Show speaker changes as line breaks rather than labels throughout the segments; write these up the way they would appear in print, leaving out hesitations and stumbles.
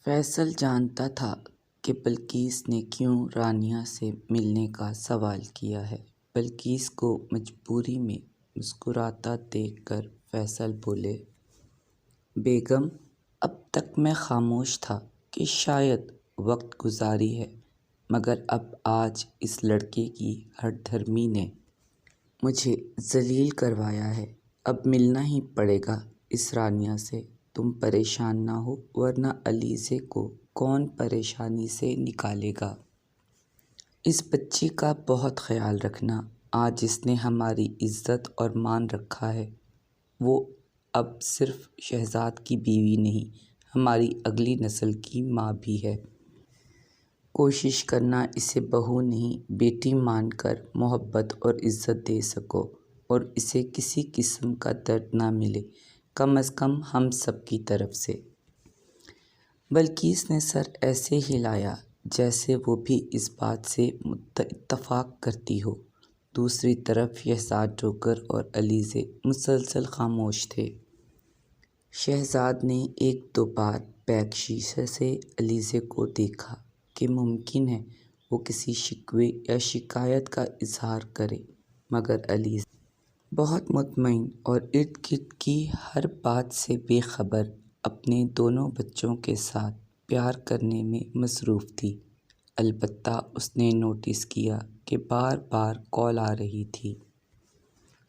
فیصل جانتا تھا کہ بلقیس نے کیوں رانیہ سے ملنے کا سوال کیا ہے۔ بلقیس کو مجبوری میں مسکراتا دیکھ کر فیصل بولے، بیگم، اب تک میں خاموش تھا کہ شاید وقت گزاری ہے، مگر اب آج اس لڑکے کی ہٹ دھرمی نے مجھے ذلیل کروایا ہے۔ اب ملنا ہی پڑے گا اس رانیہ سے۔ تم پریشان نہ ہو، ورنہ علیزے کو کون پریشانی سے نکالے گا۔ اس بچی کا بہت خیال رکھنا۔ آج اس نے ہماری عزت اور مان رکھا ہے۔ وہ اب صرف شہزاد کی بیوی نہیں، ہماری اگلی نسل کی ماں بھی ہے۔ کوشش کرنا اسے بہو نہیں بیٹی مان کر محبت اور عزت دے سکو، اور اسے کسی قسم کا درد نہ ملے، کم از کم ہم سب کی طرف سے۔ بلقیس نے سر ایسے ہلایا جیسے وہ بھی اس بات سے اتفاق کرتی ہو۔ دوسری طرف شہزاد ڈوگر اور علیزے مسلسل خاموش تھے۔ شہزاد نے ایک دو بار بیک شیشے سے علیزے کو دیکھا کہ ممکن ہے وہ کسی شکوے یا شکایت کا اظہار کرے، مگر علیزے بہت مطمئن اور ارد گرد کی ہر بات سے بے خبر اپنے دونوں بچوں کے ساتھ پیار کرنے میں مصروف تھی۔ البتہ اس نے نوٹس کیا کہ بار بار کال آ رہی تھی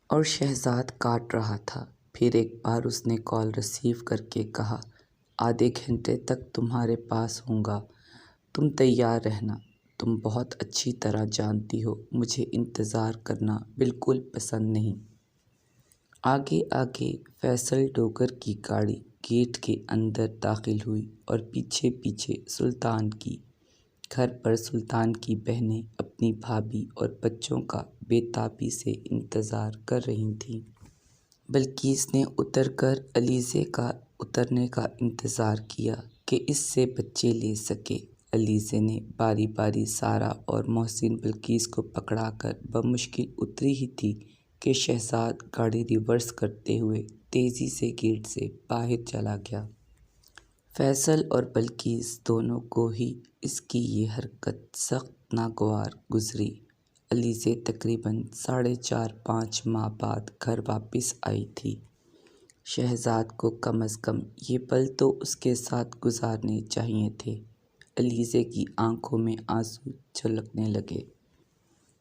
اور شہزاد کاٹ رہا تھا۔ پھر ایک بار اس نے کال ریسیو کر کے کہا، آدھے گھنٹے تک تمہارے پاس ہوں گا، تم تیار رہنا۔ تم بہت اچھی طرح جانتی ہو مجھے انتظار کرنا بالکل پسند نہیں۔ آگے آگے فیصل ڈوگر کی گاڑی گیٹ کے اندر داخل ہوئی اور پیچھے پیچھے سلطان کی۔ گھر پر سلطان کی بہنیں اپنی بھابھی اور بچوں کا بے تابی سے انتظار کر رہی تھیں۔ بلقیس نے اتر کر علیزے کا اترنے کا انتظار کیا کہ اس سے بچے لے سکے۔ علیزے نے باری باری سارا اور محسن بلقیس کو پکڑا کر بمشکل اتری ہی تھی کہ شہزاد گاڑی ریورس کرتے ہوئے تیزی سے گیٹ سے باہر چلا گیا۔ فیصل اور بلقیس دونوں کو ہی اس کی یہ حرکت سخت ناگوار گزری۔ علیزے تقریباً 4.5 ماہ بعد گھر واپس آئی تھی۔ شہزاد کو کم از کم یہ پل تو اس کے ساتھ گزارنے چاہیے تھے۔ علیزے کی آنکھوں میں آنسو چھلکنے لگے۔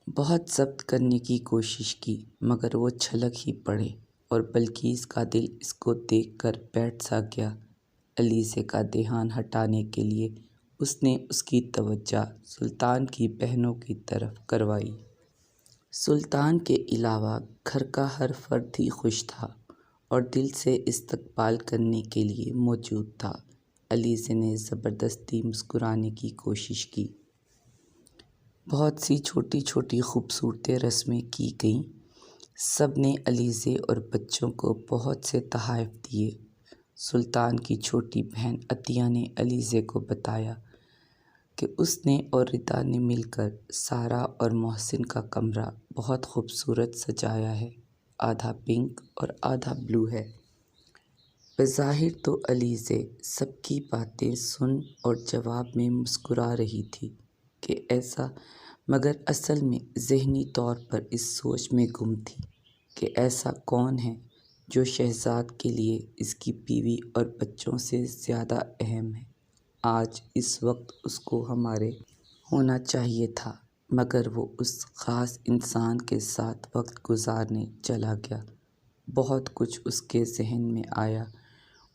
بہت ضبط کرنے کی کوشش کی، مگر وہ چھلک ہی پڑے، اور بلقیس کا دل اس کو دیکھ کر بیٹھ سا گیا۔ علیزے کا دھیان ہٹانے کے لیے اس نے اس کی توجہ سلطان کی بہنوں کی طرف کروائی۔ سلطان کے علاوہ گھر کا ہر فرد ہی خوش تھا اور دل سے استقبال کرنے کے لیے موجود تھا۔ علیزے نے زبردستی مسکرانے کی کوشش کی۔ بہت سی چھوٹی چھوٹی خوبصورت رسمیں کی گئیں۔ سب نے علیزے اور بچوں کو بہت سے تحائف دیے۔ سلطان کی چھوٹی بہن عطیہ نے علیزے کو بتایا کہ اس نے اور ردا نے مل کر سارا اور محسن کا کمرہ بہت خوبصورت سجایا ہے، آدھا پنک اور آدھا بلو ہے۔ بظاہر تو علیزے سب کی باتیں سن اور جواب میں مسکرا رہی تھی کہ ایسا، مگر اصل میں ذہنی طور پر اس سوچ میں گم تھی کہ ایسا کون ہے جو شہزاد کے لیے اس کی بیوی اور بچوں سے زیادہ اہم ہے۔ آج اس وقت اس کو ہمارے ہونا چاہیے تھا، مگر وہ اس خاص انسان کے ساتھ وقت گزارنے چلا گیا۔ بہت کچھ اس کے ذہن میں آیا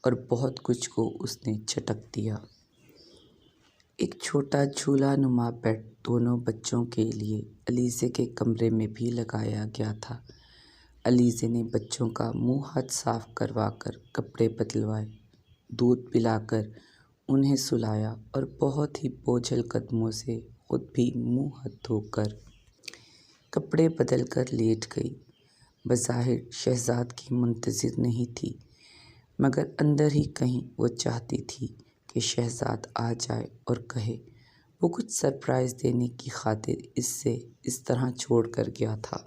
اور بہت کچھ کو اس نے جھٹک دیا۔ ایک چھوٹا جھولا نما بیڈ دونوں بچوں کے لیے علیزے کے کمرے میں بھی لگایا گیا تھا۔ علیزے نے بچوں کا منہ ہاتھ صاف کروا کر کپڑے بدلوائے، دودھ پلا کر انہیں سلایا اور بہت ہی بوجھل قدموں سے خود بھی منہ ہاتھ دھو کر کپڑے بدل کر لیٹ گئی۔ بظاہر شہزاد کی منتظر نہیں تھی، مگر اندر ہی کہیں وہ چاہتی تھی کہ شہزاد آ جائے اور کہے وہ کچھ سرپرائز دینے کی خاطر اس سے اس طرح چھوڑ کر گیا تھا۔